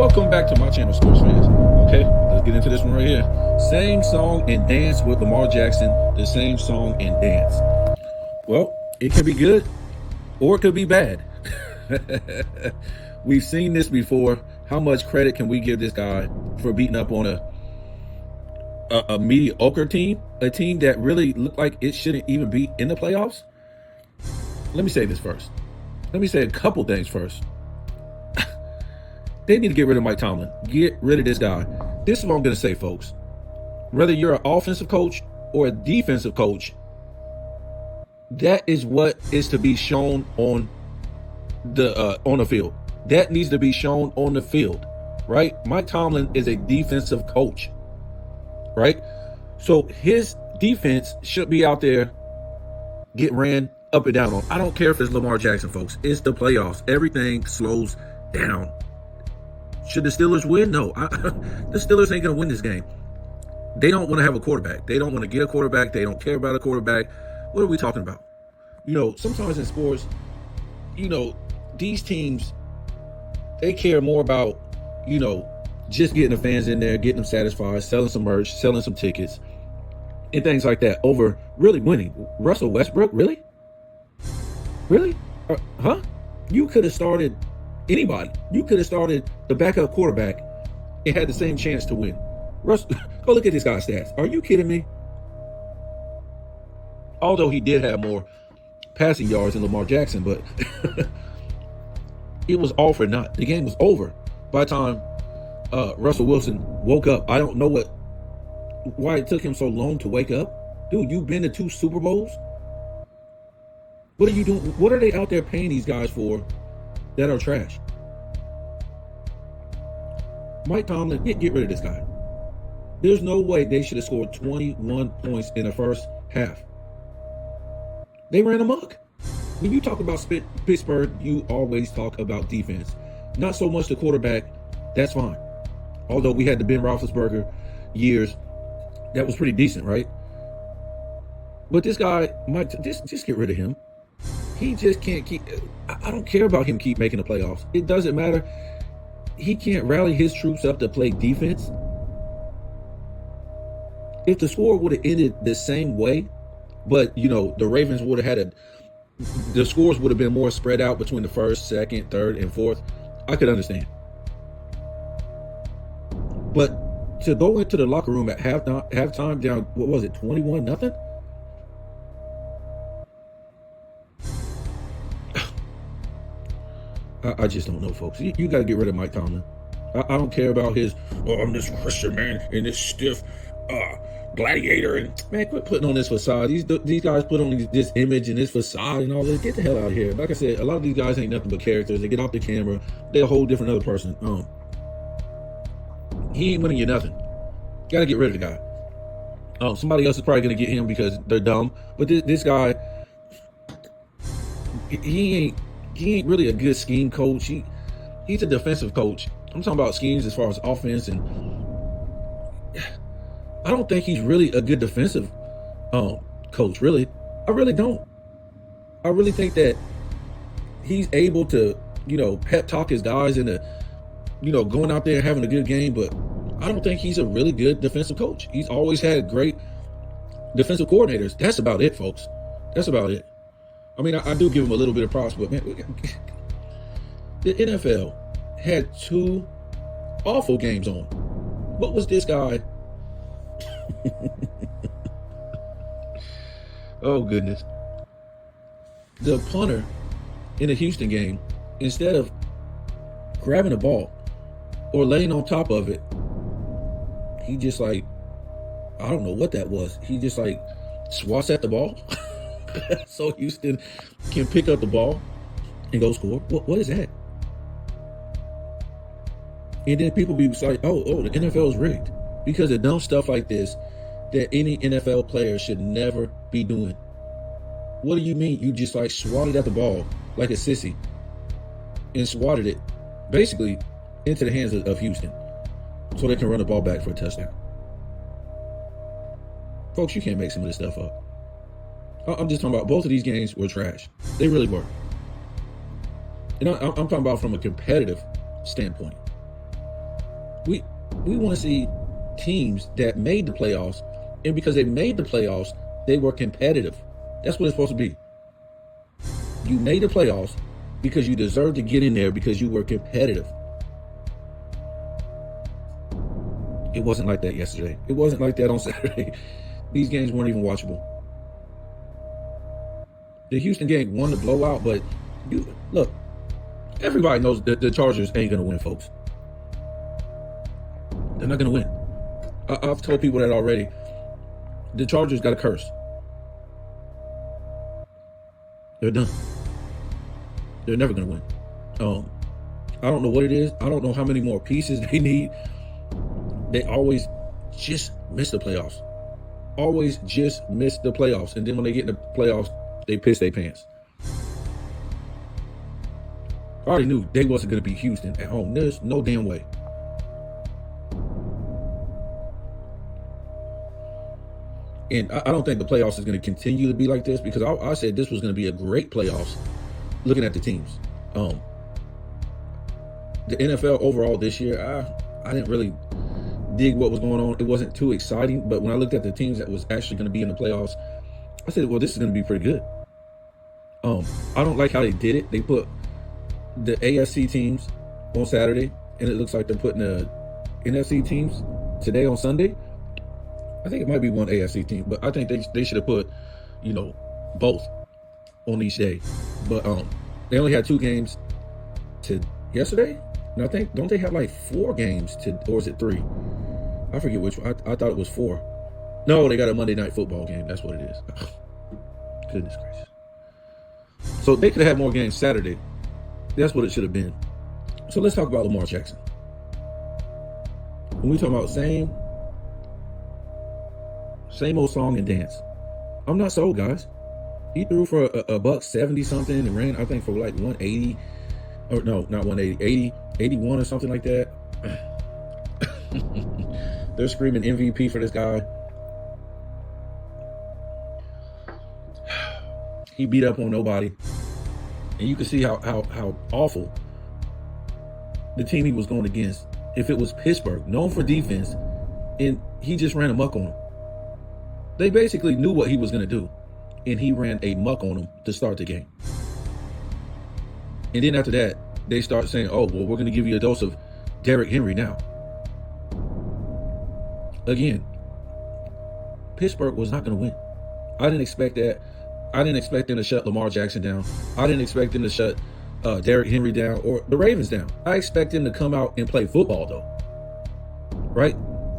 Welcome back to my channel, sports fans. Okay, let's get into this one right here. Same song and dance with Lamar Jackson. The same song and dance. Well, it could be good or it could be bad. We've seen this before. How much credit can we give this guy for beating up on a mediocre team, a team that really looked like it shouldn't even be in the playoffs? Let me say this first. Let me say a couple things first. They need to get rid of Mike Tomlin. Get rid of this guy. This is what I'm going to say, folks. Whether you're an offensive coach or a defensive coach, that is what is to be shown on the field. That needs to be shown on the field, right? Mike Tomlin is a defensive coach, right? So his defense should be out there getting ran up and down on. I don't care if it's Lamar Jackson, folks. It's the playoffs. Everything slows down. Should the Steelers win? No. The Steelers ain't going to win this game. They don't want to have a quarterback. They don't want to get a quarterback. They don't care about a quarterback. What are we talking about? Sometimes in sports, these teams, they care more about, just getting the fans in there, getting them satisfied, selling some merch, selling some tickets, and things like that over really winning. Russell Westbrook, really? Really? Huh? You could have started anybody. You could have started the backup quarterback and had the same chance to win. Russ, go look at this guy's stats. Are you kidding me? Although he did have more passing yards than Lamar Jackson, but it was all for naught. The game was over by the time Russell Wilson woke up. I don't know why it took him so long to wake up. Dude, you've been to 2 Super Bowls. What are you doing? What are they out there paying these guys for that are trash? Mike Tomlin, get rid of this guy. There's no way they should have scored 21 points in the first half. They ran amok. When you talk about Pittsburgh, you always talk about defense. Not so much the quarterback. That's fine. Although we had the Ben Roethlisberger years, that was pretty decent, right? But this guy, Mike, just get rid of him. He just can't keep. I don't care about him keep making the playoffs. It doesn't matter. He can't rally his troops up to play defense. If the score would have ended the same way, but the Ravens would have had the scores would have been more spread out between the first, second, third, and fourth, I could understand. But to go into the locker room at halftime down, what was it, 21-0? I just don't know, folks. You got to get rid of Mike Tomlin. I don't care about his, I'm this Christian man and this stiff gladiator. And man, quit putting on this facade. These guys put on this image and this facade and all this. Get the hell out of here. Like I said, a lot of these guys ain't nothing but characters. They get off the camera. They're a whole different other person. He ain't winning you nothing. Got to get rid of the guy. Somebody else is probably going to get him because they're dumb. But this guy, he ain't really a good scheme coach. He's a defensive coach. I'm talking about schemes as far as offense, and I don't think he's really a good defensive coach, really. I really don't. I really think that he's able to, pep talk his guys into, going out there and having a good game, but I don't think he's a really good defensive coach. He's always had great defensive coordinators. That's about it, folks. That's about it. I mean, I do give him a little bit of props, but man, the NFL had 2 awful games on. What was this guy? Oh, goodness. The punter in the Houston game, instead of grabbing the ball or laying on top of it, he just I don't know what that was. He just swats at the ball. So Houston can pick up the ball and go score. What is that? And then people be like, oh, the NFL is rigged because of dumb stuff like this that any NFL player should never be doing. What do you mean? You just swatted at the ball like a sissy and swatted it basically into the hands of Houston so they can run the ball back for a touchdown. Folks, you can't make some of this stuff up. I'm just talking about both of these games were trash. They really were. And I'm talking about from a competitive standpoint. We want to see teams that made the playoffs, and because they made the playoffs, they were competitive. That's what it's supposed to be. You made the playoffs because you deserved to get in there because you were competitive. It wasn't like that yesterday. It wasn't like that on Saturday. These games weren't even watchable. The Houston game won the blowout, but look, everybody knows that the Chargers ain't going to win, folks. They're not going to win. I've told people that already. The Chargers got a curse. They're done. They're never going to win. I don't know what it is. I don't know how many more pieces they need. They always just miss the playoffs. Always just miss the playoffs. And then when they get in the playoffs, they piss their pants. I already knew they wasn't going to beat Houston at home. There's no damn way. And I don't think the playoffs is going to continue to be like this, because I said this was going to be a great playoffs looking at the teams. The NFL overall this year, I didn't really dig what was going on. It wasn't too exciting, but when I looked at the teams that was actually going to be in the playoffs, I said, well, this is going to be pretty good. I don't like how they did it. They put the AFC teams on Saturday, and it looks like they're putting the NFC teams today on Sunday. I think it might be one AFC team, but I think they should have put, both on each day. But they only had 2 games to yesterday, and I think, don't they have like 4 games or is it 3? I forget which one. I thought it was 4. No, they got a Monday Night Football game. That's what it is. Goodness gracious. So they could have had more games Saturday. That's what it should have been. So let's talk about Lamar Jackson. When we talk about same old song and dance, I'm not sold, guys. He threw for a $170 something and ran, I think, for like 180, or no, not 180, 81 or something like that. They're screaming MVP for this guy. He beat up on nobody, and you can see how awful the team he was going against. If it was Pittsburgh, known for defense, and he just ran amok on them. They basically knew what he was going to do, and he ran a muck on them to start the game. And then after that, they start saying, oh, well, we're going to give you a dose of Derrick Henry now. Again, Pittsburgh was not going to win. I didn't expect that. I didn't expect them to shut Lamar Jackson down. I didn't expect them to shut Derrick Henry down or the Ravens down. I expect them to come out and play football, though. Right?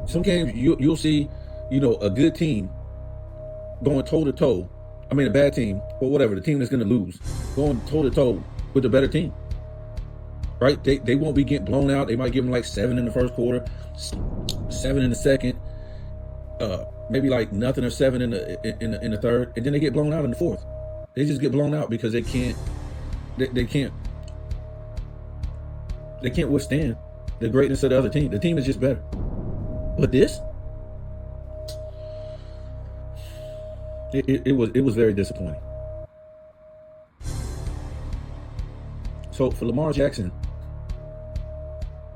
Some games you'll see, a good team going toe-to-toe. I mean, a bad team, or whatever, the team that's going to lose, going toe-to-toe with a better team. Right? They won't be getting blown out. They might give them like 7 in the first quarter, 7 in the second, maybe like nothing or 7 in the third, and then they get blown out in the fourth. They just get blown out because they can't withstand the greatness of the other team. The team is just better. But this, it was very disappointing. So for Lamar Jackson,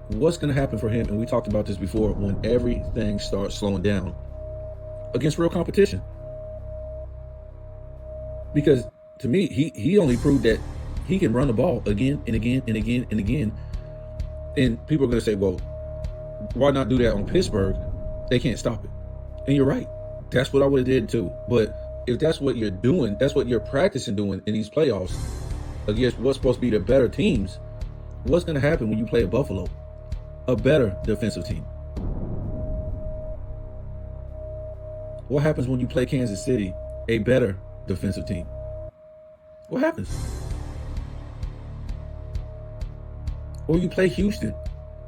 what's going to happen for him, and we talked about this before, when everything starts slowing down against real competition? Because to me, he only proved that he can run the ball again and again and again and again. And people are going to say, well, why not do that on Pittsburgh? They can't stop it. And you're right. That's what I would have did too. But if that's what you're doing, that's what you're practicing doing in these playoffs against what's supposed to be the better teams, what's going to happen when you play a Buffalo, a better defensive team? What happens when you play Kansas City, a better defensive team? What happens? Or you play Houston,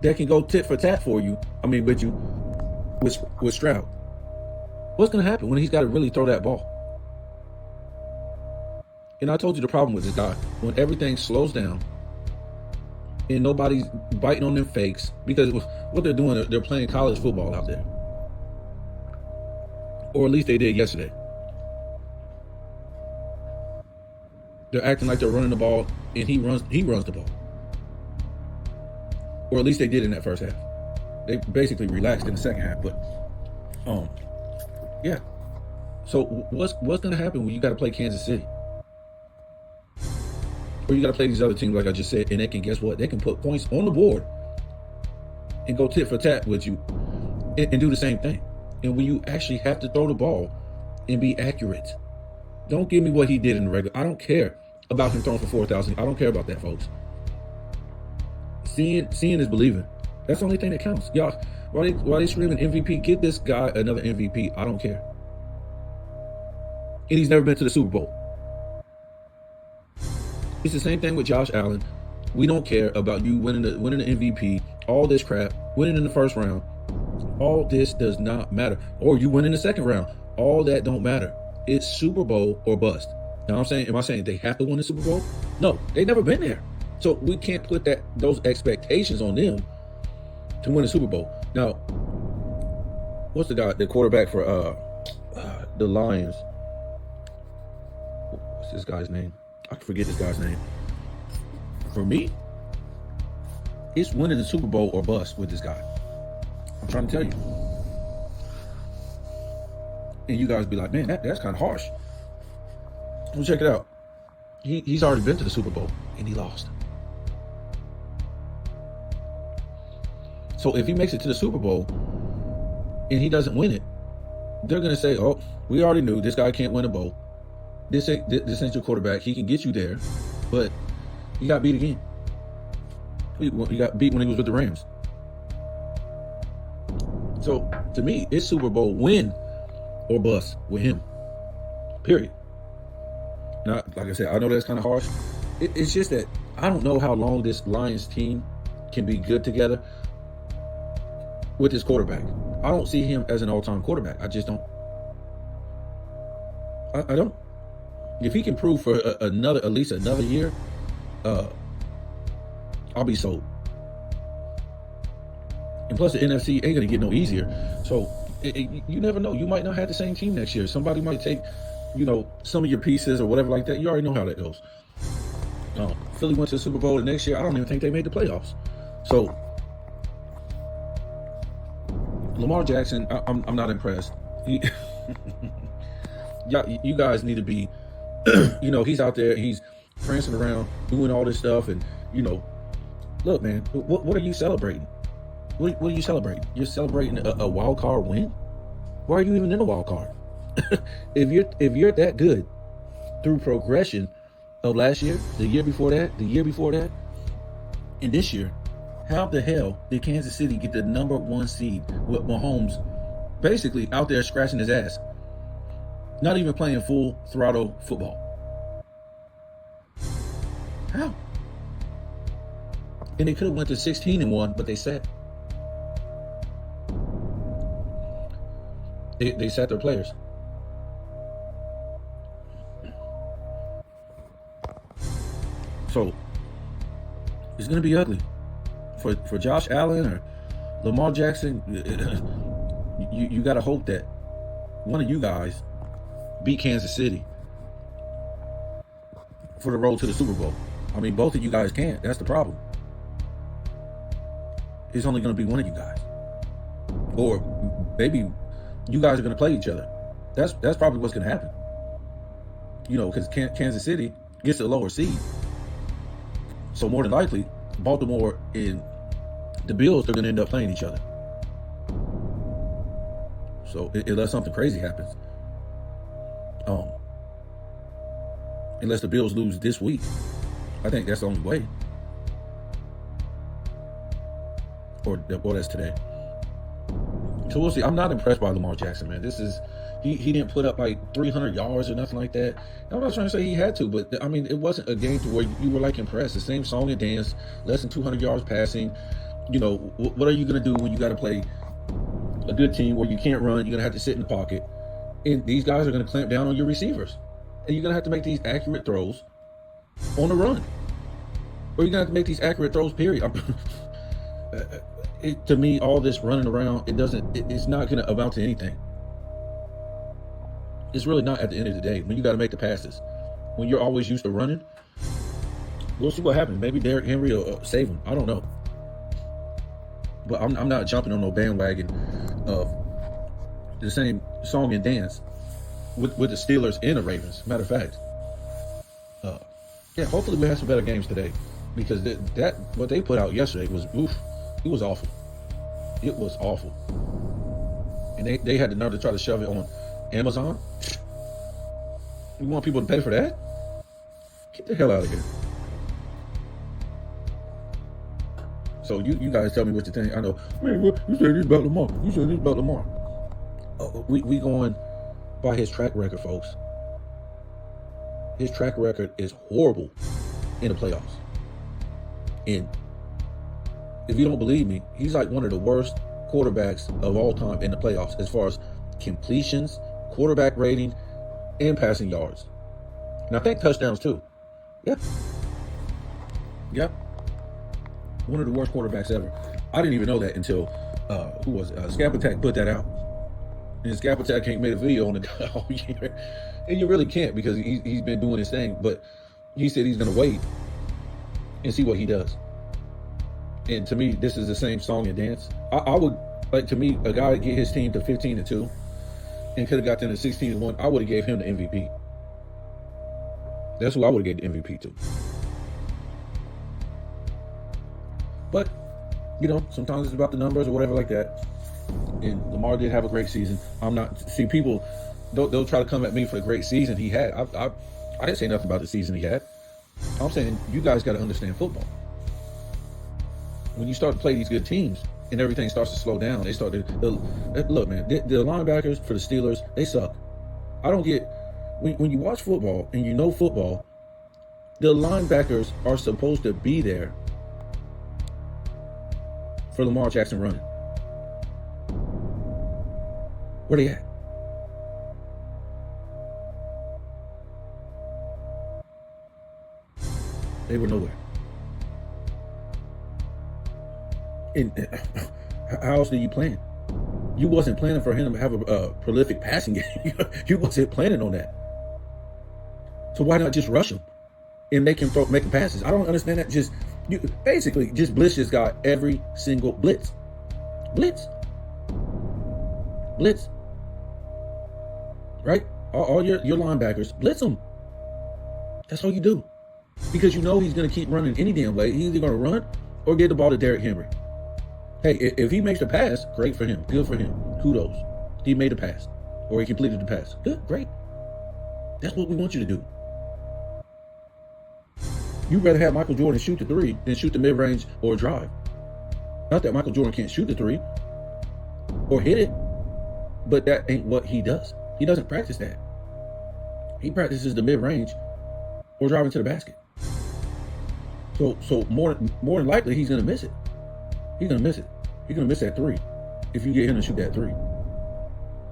that can go tit for tat for you. I mean, with you, with Stroud. What's going to happen when he's got to really throw that ball? And I told you the problem with this guy. When everything slows down and nobody's biting on them fakes, because what they're doing, they're playing college football out there. Or at least they did yesterday. They're acting like they're running the ball, and he runs the ball. Or at least they did in that first half. They basically relaxed in the second half. But yeah. So what's going to happen when you got to play Kansas City? Or you got to play these other teams, like I just said, and they can, guess what? They can put points on the board and go tit for tat with you and do the same thing. And when you actually have to throw the ball and be accurate, don't give me what he did in the regular. I don't care about him throwing for 4,000. I don't care about that, folks. Seeing is believing. That's the only thing that counts. Y'all, while they screaming MVP, give this guy another MVP. I don't care. And he's never been to the Super Bowl. It's the same thing with Josh Allen. We don't care about you winning the MVP, all this crap, winning in the first round. All this does not matter. Or you win in the second round. All that don't matter. It's Super Bowl or bust. Now am I saying they have to win the Super Bowl? No, they've never been there. So we can't put those expectations on them to win the Super Bowl. Now, what's the quarterback for the Lions? What's this guy's name? I forget this guy's name. For me, it's winning the Super Bowl or bust with this guy. I'm trying to tell you. And you guys be like, man, that's kind of harsh. Well, check it out. He's already been to the Super Bowl and he lost. So if he makes it to the Super Bowl and he doesn't win it, they're gonna say, "Oh, we already knew this guy can't win a bowl. This ain't your quarterback. He can get you there, but he got beat again. He got beat when he was with the Rams." So to me, it's Super Bowl win or bust with him. Period. Now, like I said, I know that's kind of harsh. It's just that I don't know how long this Lions team can be good together with his quarterback. I don't see him as an all-time quarterback. I just don't. I don't. If he can prove for at least another year, I'll be sold. And plus, the NFC ain't gonna get no easier. So you never know. You might not have the same team next year. Somebody might take, some of your pieces or whatever like that. You already know how that goes. Philly went to the Super Bowl, and next year I don't even think they made the playoffs. So Lamar Jackson, I'm not impressed. You guys need to be, he's out there, he's prancing around, doing all this stuff, and look, man, what are you celebrating? What are you celebrating? You're celebrating a wild card win? Why are you even in a wild card? If you're that good through progression of last year, the year before that, and this year, how the hell did Kansas City get the number 1 seed with Mahomes basically out there scratching his ass? Not even playing full throttle football. How? And they could have went to 16-1, but they sat. They sat their players. So it's going to be ugly for Josh Allen or Lamar Jackson. You got to hope that one of you guys beat Kansas City for the road to the Super Bowl. I mean, both of you guys can't. That's the problem. It's only going to be one of you guys, or maybe you guys are going to play each other. That's probably what's going to happen. Because Kansas City gets a lower seed, so more than likely, Baltimore and the Bills are going to end up playing each other. So unless something crazy happens, unless the Bills lose this week, I think that's the only way. Or that's today. So we'll see. I'm not impressed by Lamar Jackson, man. He didn't put up like 300 yards or nothing like that. I'm not trying to say he had to, but I mean, it wasn't a game to where you were like impressed. The same song and dance, less than 200 yards passing. What are you going to do when you got to play a good team where you can't run? You're going to have to sit in the pocket. And these guys are going to clamp down on your receivers. And you're going to have to make these accurate throws on the run. Or you're going to have to make these accurate throws, period. To me, all this running around, it's not going to amount to anything. It's really not at the end of the day. When you got to make the passes, when you're always used to running, we'll see what happens. Maybe Derrick Henry will save him. I don't know. But I'm not jumping on no bandwagon of the same song and dance with the Steelers and the Ravens. Matter of fact, yeah, hopefully we have some better games today, because that what they put out yesterday was it was awful. It was awful, and they had the nerve to try to shove it on Amazon. You want people to pay for that? Get the hell out of here. So you guys tell me what you think. I know, man, you said this about Lamar. You said this about Lamar. We going by his track record, folks. His track record is horrible in the playoffs. And if you don't believe me, he's like one of the worst quarterbacks of all time in the playoffs as far as completions, quarterback rating, and passing yards. And I think touchdowns too. Yeah. Yep. One of the worst quarterbacks ever. I didn't even know that until who was it? Scap Attack put that out. And Scap Attack ain't made a video on the guy all year. And you really can't, because he's been doing his thing. But he said he's going to wait and see what he does. And to me, this is the same song and dance. I would, like, to me, a guy get his team to 15-2 and could have got them to 16-1, I would have gave him the MVP. That's who I would have gave the MVP to. But, you know, sometimes it's about the numbers or whatever like that. And Lamar did have a great season. People, they'll try to come at me for the great season he had. I didn't say nothing about the season he had. I'm saying you guys got to understand football. When you start to play these good teams and everything starts to slow down, they start to look, man. The linebackers for the Steelers, they suck. I don't get when you watch football and you know football. The linebackers are supposed to be there for Lamar Jackson running. Where they at? They were nowhere. And how else do you plan? You wasn't planning for him to have a prolific passing game. You wasn't planning on that. So why not just rush him and make him making passes? I don't understand that. You basically just blitz this guy every single blitz. Blitz. Right? All your linebackers, blitz them. That's all you do. Because you know he's going to keep running any damn way. He's either going to run or get the ball to Derrick Henry. Hey, if he makes the pass, great for him. Good for him. Kudos. He made a pass. Or he completed the pass. Good, great. That's what we want you to do. You'd rather have Michael Jordan shoot the three than shoot the mid-range or drive. Not that Michael Jordan can't shoot the three or hit it, but that ain't what he does. He doesn't practice that. He practices the mid-range or driving to the basket. So more than likely, he's going to miss it. He's going to miss it. He's going to miss that three if you get him to shoot that three.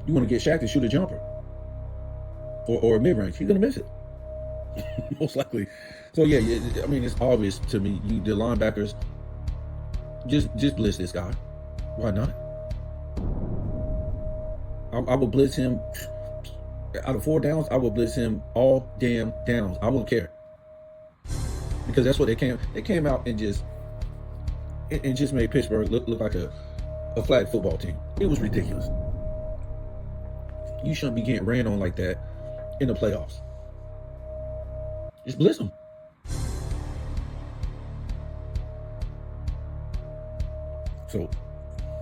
You want to get Shaq to shoot a jumper or a mid-range. He's going to miss it. Most likely. So, yeah, I mean, it's obvious to me. The linebackers, just blitz this guy. Why not? I would blitz him. Out of 4 downs, I would blitz him all damn downs. I won't care. Because that's what they came out and just made Pittsburgh look like a flag football team. It was ridiculous. You shouldn't be getting ran on like that in the playoffs. Just blitz them. So,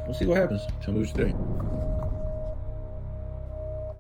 we'll see what happens. Tell me what you think.